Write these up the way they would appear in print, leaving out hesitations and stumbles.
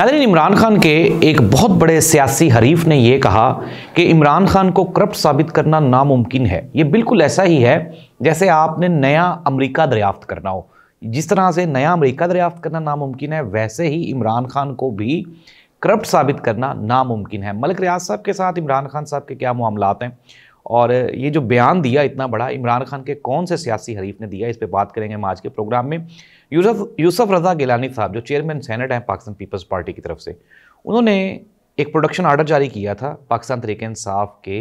नाज़रीन, इमरान खान के एक बहुत बड़े सियासी हरीफ ने यह कहा कि इमरान खान को करप्ट साबित करना नामुमकिन है। ये बिल्कुल ऐसा ही है जैसे आपने नया अमेरिका दरियाफ्त करना हो। जिस तरह से नया अमेरिका दरियाफ्त करना नामुमकिन है, वैसे ही इमरान खान को भी करप्ट साबित करना नामुमकिन है। मलिक रियाज साहब के साथ इमरान खान साहब के क्या मामलात हैं और ये जो बयान दिया इतना बड़ा इमरान खान के कौन से सियासी हरीफ ने दिया, इस पे बात करेंगे हम आज के प्रोग्राम में। यूसुफ रज़ा गिलानी साहब जो चेयरमैन सेनेट हैं पाकिस्तान पीपल्स पार्टी की तरफ से, उन्होंने एक प्रोडक्शन आर्डर जारी किया था पाकिस्तान तहरीक इंसाफ के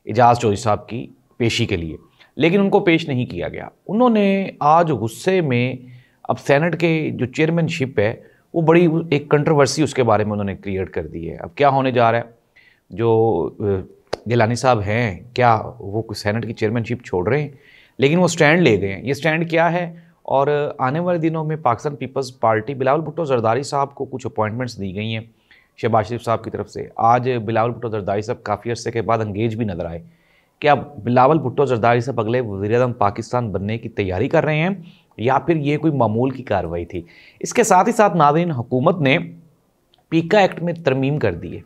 एजाज चौधरी साहब की पेशी के लिए, लेकिन उनको पेश नहीं किया गया। उन्होंने आज गुस्से में अब सेनेट के जो चेयरमैनशिप है वो बड़ी एक कंट्रोवर्सी उसके बारे में उन्होंने क्रिएट कर दी है। अब क्या होने जा रहा है, जो गिलानी साहब हैं क्या वो सेनेट की चेयरमैनशिप छोड़ रहे हैं, लेकिन वो स्टैंड ले गए हैं। ये स्टैंड क्या है और आने वाले दिनों में पाकिस्तान पीपल्स पार्टी बिलावल भुट्टो जरदारी साहब को कुछ अपॉइंटमेंट्स दी गई हैं शहबाज शरीफ साहब की तरफ से। आज बिलावल भुट्टो जरदारी साहब काफ़ी अर्से के बाद अंगेज भी नजर आए। क्या बिलावल भुट्टो जरदारी साहब अगले वज़ीर-ए-आज़म पाकिस्तान बनने की तैयारी कर रहे हैं या फिर ये कोई मामूल की कार्रवाई थी? इसके साथ ही साथ नाज़रीन, हुकूमत ने पीका एक्ट में तरमीम कर दी है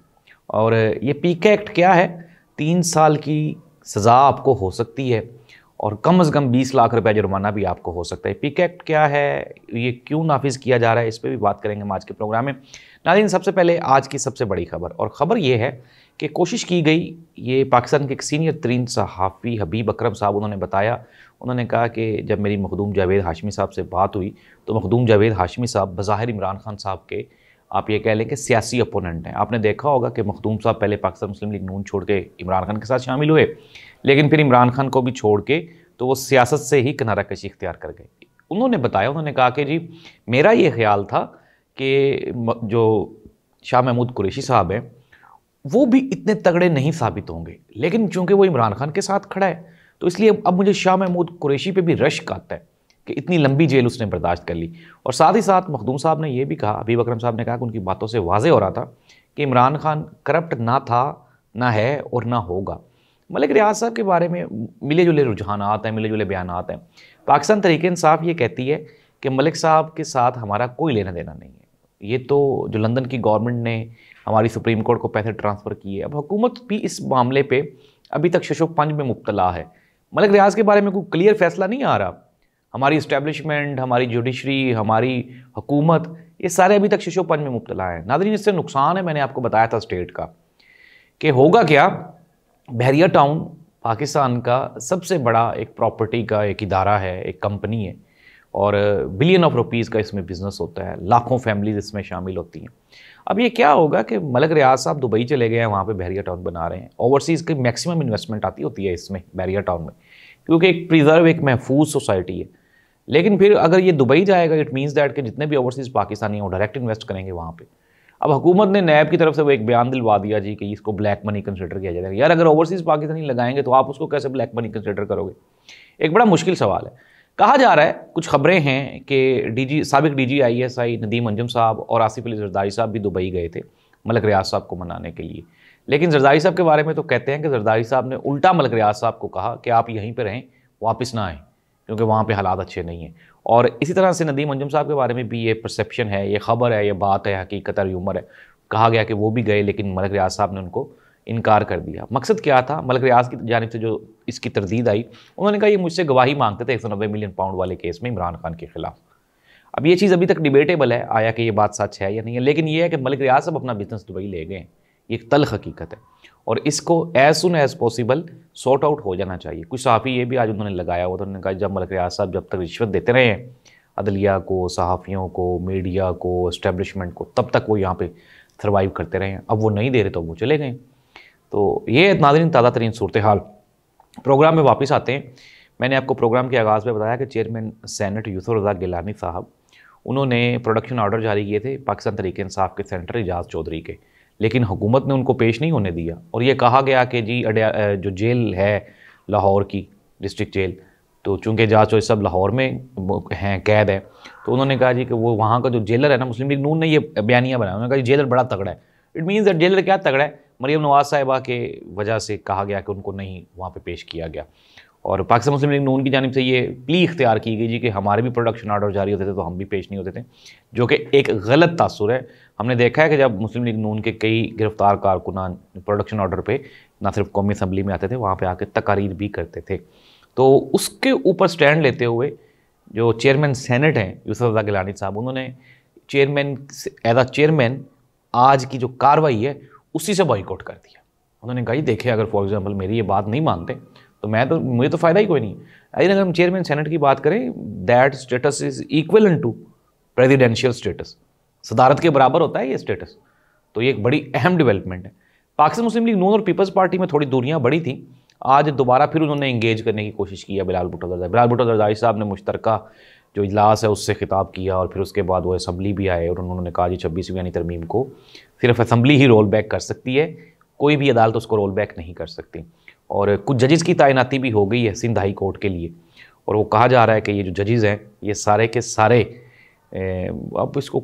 और ये पीका एक्ट क्या है, 3 साल की सज़ा आपको हो सकती है और कम से कम 20 लाख रुपए जुर्माना भी आपको हो सकता है। पीका एक्ट क्या है, ये क्यों नाफिज किया जा रहा है, इस पर भी बात करेंगे हम आज के प्रोग्राम में। नाज़रीन, सबसे पहले आज की सबसे बड़ी खबर, और ख़बर ये है कि कोशिश की गई, ये पाकिस्तान के एक सीनियर तरीन सहाफ़ी हबीब अकरम साहब उन्होंने बताया, उन्होंने कहा कि जब मेरी मखदूम जावेद हाशमी साहब से बात हुई तो मखदूम जावेद हाशमी साहब बज़ाहिर इमरान खान साहब के आप ये कह लें कि सियासी अपोनेंट हैं। आपने देखा होगा कि मखदूम साहब पहले पाकिस्तान मुस्लिम लीग नून छोड़ के इमरान खान के साथ शामिल हुए, लेकिन फिर इमरान खान को भी छोड़ के तो वो सियासत से ही किनारा कशी इख्तियार कर गए। उन्होंने बताया, उन्होंने कहा कि जी मेरा ये ख्याल था कि जो शाह महमूद कुरैशी साहब हैं वो भी इतने तगड़े नहीं साबित होंगे, लेकिन चूंकि वो इमरान खान के साथ खड़ा है तो इसलिए अब मुझे शाह महमूद कुरैशी पे भी रश्क आता है कि इतनी लंबी जेल उसने बर्दाश्त कर ली। और साथ ही साथ मखदूम साहब ने यह भी कहा, हबीब अकरम साहब ने कहा कि उनकी बातों से वाज़े हो रहा था कि इमरान खान करप्ट ना था, ना है और ना होगा। मलिक रियाज साहब के बारे में मिले जुले रुझानात हैं, मिले जुले बयानात हैं। पाकिस्तान तहरीक इंसाफ ये कहती है कि मलिक साहब के साथ हमारा कोई लेना देना नहीं है। ये तो जो लंदन की गवर्नमेंट ने हमारी सुप्रीम कोर्ट को पैसे ट्रांसफ़र किए, अब हुकूमत भी इस मामले पर अभी तक शशोपंज में मुब्तला है। मलिक रियाज के बारे में कोई क्लियर फैसला नहीं आ रहा। हमारी इस्टेब्लिशमेंट, हमारी जुडिशरी, हमारी हुकूमत, ये सारे अभी तक शशोपंज में मुब्तला है। नाज़रीन, इससे नुकसान है, मैंने आपको बताया था स्टेट का कि होगा क्या। बहरिया टाउन पाकिस्तान का सबसे बड़ा एक प्रॉपर्टी का एक इदारा है, एक कंपनी है और बिलियन ऑफ रुपीज़ का इसमें बिजनेस होता है, लाखों फैमिलीज इसमें शामिल होती हैं। अब ये क्या होगा कि मलिक रियाज साहब दुबई चले गए हैं, वहाँ पे बहरिया टाउन बना रहे हैं। ओवरसीज़ की मैक्सिमम इन्वेस्टमेंट आती होती है इसमें बहरिया टाउन में, क्योंकि एक प्रिजर्व, एक महफूज सोसाइटी है। लेकिन फिर अगर ये दुबई जाएगा, इट मीन्स दैट कि जितने भी ओवरसीज़ पाकिस्तानी हैं वो डायरेक्ट इन्वेस्ट करेंगे वहाँ पे। अब हुकूमत ने नैब की तरफ से वो एक बयान दिलवा दिया जी कि इसको ब्लैक मनी कंसिडर किया जाएगा। यार, अगर ओवरसीज़ पाकिस्तानी लगाएंगे तो आप उसको कैसे ब्लैक मनी कंसिडर करोगे? एक बड़ा मुश्किल सवाल है। कहा जा रहा है, कुछ खबरें हैं कि साबिक DG ISI नदीम अंजुम साहब और आसिफ अली जरदारी साहब भी दुबई गए थे मलिक रियाज साहब को मनाने के लिए। लेकिन जरदारी साहब के बारे में तो कहते हैं कि जरदारी साहब ने उल्टा मलिक रियाज साहब को कहा कि आप यहीं पर रहें, वापस ना आएँ, क्योंकि वहाँ पे हालात अच्छे नहीं हैं। और इसी तरह से नदीम अंजुम साहब के बारे में भी ये परसेप्शन है, ये खबर है, ये बात है, हकीकत है, ह्यूमर है। कहा गया कि वो भी गए लेकिन मलिक रियाज साहब ने उनको इनकार कर दिया। मकसद क्या था? मलिक रियाज की जानिब से जो इसकी तरदीद आई, उन्होंने कहा ये मुझसे गवाही मांगते थे 190 मिलियन पाउंड वाले केस में इमरान खान के खिलाफ। अब ये चीज़ अभी तक डिबेटेबल है, आया कि ये बात सच है या नहीं है, लेकिन ये है कि मलिक रियाज साहब अपना बिजनेस दुबई ले गए, ये एक तल्ख हकीकत है और इसको as soon as possible sort out हो जाना चाहिए। कुछ सहाफ़ी ये भी आज उन्होंने लगाया हुआ, उन्होंने कहा जब मलिक रियाज साहब जब तक रिश्वत देते रहे हैं अदलिया को, सहाफ़ियों को, मीडिया को, इस्टेब्लिशमेंट को, तब तक वो यहाँ पे सर्वाइव करते रहे हैं। अब वो नहीं दे रहे तो वो चले गए। तो ये नाज़रीन ताज़ा तरीन सूरत हाल। प्रोग्राम में वापस आते हैं। मैंने आपको प्रोग्राम के आगाज़ में बताया कि चेयरमैन सेनेट यूसुफ रज़ा गिलानी साहब, उन्होंने प्रोडक्शन ऑर्डर जारी किए थे पाकिस्तान तहरीक इंसाफ के सेनेटर एजाज चौधरी के, लेकिन हुकूमत ने उनको पेश नहीं होने दिया और ये कहा गया कि जी जो जेल है लाहौर की डिस्ट्रिक्ट जेल, तो चूँकि एजाज चौधरी साहब लाहौर में हैं, कैद है, तो उन्होंने कहा जी कि वो वहाँ का जो जेलर है ना, मुस्लिम लीग नून ने ये बयानिया बनाया, उन्होंने कहा जेलर बड़ा तगड़ा है। इट मीन्स दैट जेलर क्या तगड़ा है? मरियम नवाज साहिबा के वजह से कहा गया कि उनको नहीं वहाँ पे पेश किया गया और पाकिस्तान मुस्लिम लीग नून की जानिब से ये प्ली इख्तियार की गई जी कि हमारे भी प्रोडक्शन ऑर्डर जारी होते थे तो हम भी पेश नहीं होते थे, जो कि एक गलत तासुर है। हमने देखा है कि जब मुस्लिम लीग नून के कई गिरफ्तार कारकुनान प्रोडक्शन ऑर्डर पे ना सिर्फ कौमी असम्बली में आते थे, वहाँ पे आके तकारीर भी करते थे। तो उसके ऊपर स्टैंड लेते हुए जो चेयरमैन सेनेट हैं यूसुफ रज़ा गिलानी साहब, उन्होंने चेयरमैन एज अ चेयरमैन आज की जो कार्रवाई है उसी से बॉयकॉट कर दिया। उन्होंने कहा, देखे अगर फॉर एग्जांपल मेरी ये बात नहीं मानते तो मुझे तो फ़ायदा ही कोई नहीं। लेकिन अगर हम चेयरमैन सेनेट की बात करें, that status is equal to presidential status, सदारत के बराबर होता है ये स्टेटस। तो ये एक बड़ी अहम डेवलपमेंट है। पाकिस्तान मुस्लिम लीग नून और पीपल्स पार्टी में थोड़ी दूरियां बढ़ी थी, आज दोबारा फिर उन्होंने इंगेज करने की कोशिश की है। बिलाल भुट्टो दरदाई साहब ने मुश्तरका जो इजलास है उससे खिताब किया और फिर उसके बाद वो असम्बली भी आए और उन्होंने कहा जी 26वीं यानी तरमीम को सिर्फ असम्बली ही रोल बैक कर सकती है, कोई भी अदालत उसको रोल बैक नहीं कर सकती। और कुछ जजेस की तैनाती भी हो गई है सिंध हाई कोर्ट के लिए, और वो कहा जा रहा है कि ये जो जजेस हैं ये सारे के सारे, अब इसको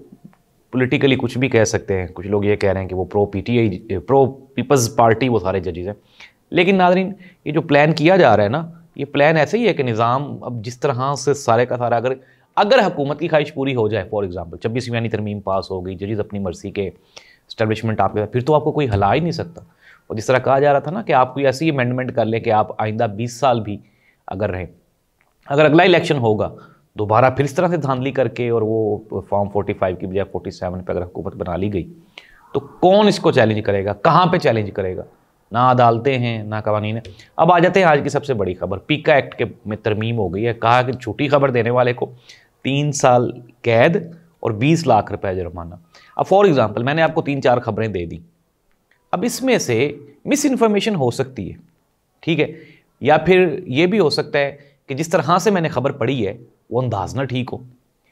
पॉलिटिकली कुछ भी कह सकते हैं, कुछ लोग ये कह रहे हैं कि वो प्रो पीपल्स पार्टी वो सारे जजेस हैं। लेकिन नाज़रीन, ये जो प्लान किया जा रहा है ना, ये प्लान ऐसे ही है कि निज़ाम अब जिस तरह से सारे का सारा अगर हुकूमत की ख्वाहिश पूरी हो जाए, फॉर एग्जांपल 26वीं यानी तरमीम पास हो गई, जजेस अपनी मर्जी के इस्टेब्लिशमेंट आपके, फिर तो आपको कोई हिला ही नहीं सकता। और जिस तरह कहा जा रहा था ना कि आप कोई ऐसी अमेंडमेंट कर लें कि आप आइंदा 20 साल भी अगर रहें, अगर अगला इलेक्शन होगा दोबारा फिर इस तरह से धांधली करके और वो फॉर्म 45 की बजाय 47 पे अगर हुकूमत बना ली गई तो कौन इसको चैलेंज करेगा, कहाँ पे चैलेंज करेगा? ना अदालतें हैं ना कवानीन है। अब आ जाते हैं आज की सबसे बड़ी खबर, पीका एक्ट के में तरमीम हो गई है। कहा कि झूठी खबर देने वाले को 3 साल कैद और 20 लाख रुपए जुर्माना। अब फॉर एग्जांपल मैंने आपको 3-4 खबरें दे दी, अब इसमें से मिस इन्फॉर्मेशन हो सकती है, ठीक है, या फिर ये भी हो सकता है कि जिस तरह से मैंने खबर पढ़ी है वो अंदाज ना ठीक हो,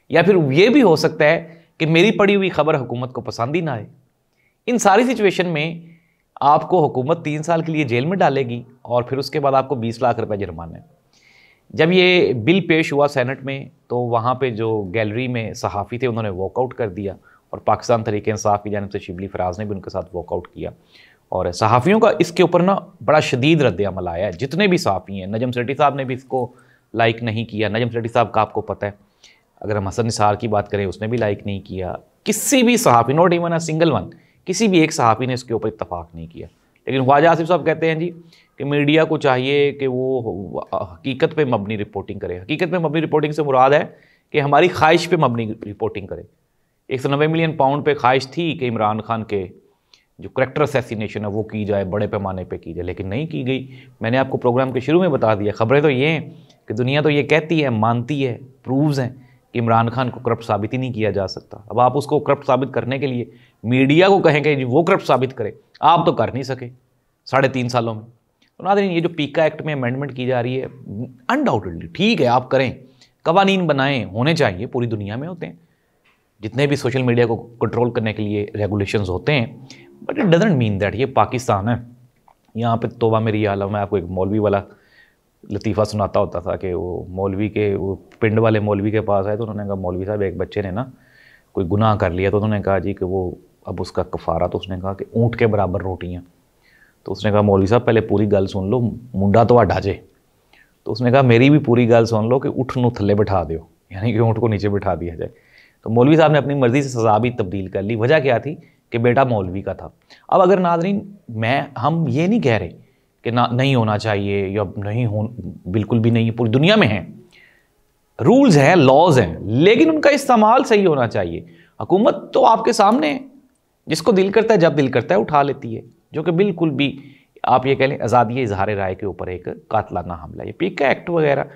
या फिर ये भी हो सकता है कि मेरी पढ़ी हुई खबर हुकूमत को पसंद ही ना आए। इन सारी सिचुएशन में आपको हुकूमत 3 साल के लिए जेल में डालेगी और फिर उसके बाद आपको 20 लाख रुपए जुर्माना है। जब ये बिल पेश हुआ सेनेट में तो वहाँ पे जो गैलरी में सहाफ़ी थे उन्होंने वॉकआउट कर दिया और पाकिस्तान तहरीक इंसाफ की जानिब से शिबली फराज ने भी उनके साथ वॉकआउट किया। और सहाफ़ियों का इसके ऊपर ना बड़ा शदीद रद्द-ए-अमल आया है। जितने भी सहाफ़ी हैं, नजम सेठी साहब ने भी इसको लाइक नहीं किया। नजम सेठी साहब का आपको पता है, अगर हम हसन निसार की बात करें उसने भी लाइक नहीं किया। किसी भी सहाफ़ी, not even a single one, किसी भी एक सहाफ़ी ने इसके ऊपर इत्तफाक नहीं किया। लेकिन ख्वाजा आसिफ साहब कहते हैं जी कि मीडिया को चाहिए कि वो हकीकत पे मबनी रिपोर्टिंग करे। हकीकत पे मबनी रिपोर्टिंग से मुराद है कि हमारी ख्वाहिश पे मबनी रिपोर्टिंग करे। 190 मिलियन पाउंड पे ख्वाहिश थी कि इमरान खान के जो करैक्टर असैसिनेशन है वो की जाए, बड़े पैमाने पे की जाए, लेकिन नहीं की गई। मैंने आपको प्रोग्राम के शुरू में बता दिया, खबरें तो ये हैं कि दुनिया तो ये कहती है, मानती है, प्रूव्स हैं कि इमरान खान को करप्ट साबित ही नहीं किया जा सकता। अब आप उसको करप्ट साबित करने के लिए मीडिया को कहेंगे जी वो करप्ट साबित करे, आप तो कर नहीं सके 3.5 सालों में। तो नाज़रीन, ये जो पीका एक्ट में अमेंडमेंट की जा रही है अनडाउटेडली ठीक है, आप करें, कवानीन बनाएं, होने चाहिए, पूरी दुनिया में होते हैं, जितने भी सोशल मीडिया को कंट्रोल करने के लिए रेगुलेशंस होते हैं, but it doesn't mean that ये पाकिस्तान है। यहाँ पे तोबा मेरी आलम, मैं आपको एक मौलवी वाला लतीफ़ा सुनाता होता था कि वो मौलवी के, वो पिंड वाले मौलवी के पास आए तो उन्होंने कहा मौलवी साहब एक बच्चे ने ना कोई गुनाह कर लिया, तो उन्होंने कहा जी कि वो अब उसका कफ़ारा, तो उसने कहा कि ऊँट के बराबर रोटियाँ। तो उसने कहा मौलवी साहब पहले पूरी गल सुन लो, मुंडा तो आडा जे। तो उसने कहा मेरी भी पूरी गल सुन लो कि उठ नू थल्ले बिठा दो, यानी कि ऊँट को नीचे बिठा दिया जाए। तो मौलवी साहब ने अपनी मर्ज़ी से सज़ा भी तब्दील कर ली। वजह क्या थी कि बेटा मौलवी का था। अब अगर नाज़रीन, हम ये नहीं कह रहे कि ना नहीं होना चाहिए या नहीं हो, बिल्कुल भी नहीं, पूरी दुनिया में हैं, रूल्स हैं, लॉज हैं, लेकिन उनका इस्तेमाल सही होना चाहिए। हुकूमत तो आपके सामने है, जिसको दिल करता है जब दिल करता है उठा लेती है, जो कि बिल्कुल भी आप ये कह लें आज़ादी इजहार राय के ऊपर एक कातलाना हमला। ये पीका एक्ट वगैरह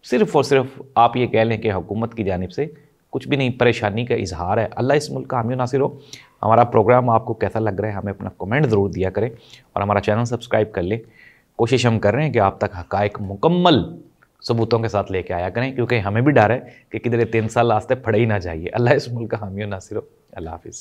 सिर्फ और सिर्फ आप ये कह लें कि हुकूमत की जानिब से कुछ भी नहीं, परेशानी का इजहार है। अल्लाह इस मुल्क का हामी नासिर हो। हमारा प्रोग्राम आपको कैसा लग रहा है हमें अपना कमेंट ज़रूर दिया करें और हमारा चैनल सब्सक्राइब कर लें। कोशिश हम कर रहे हैं कि आप तक हक़ाइक़ मुकम्मल सबूतों के साथ लेके आया करें, क्योंकि हमें भी डर है कि किधर 3 साल रास्ते फड़े ही ना जाइए। अल्लाह इस मुल्क का हामी नासिर हो। अल्लाह हाफिज़।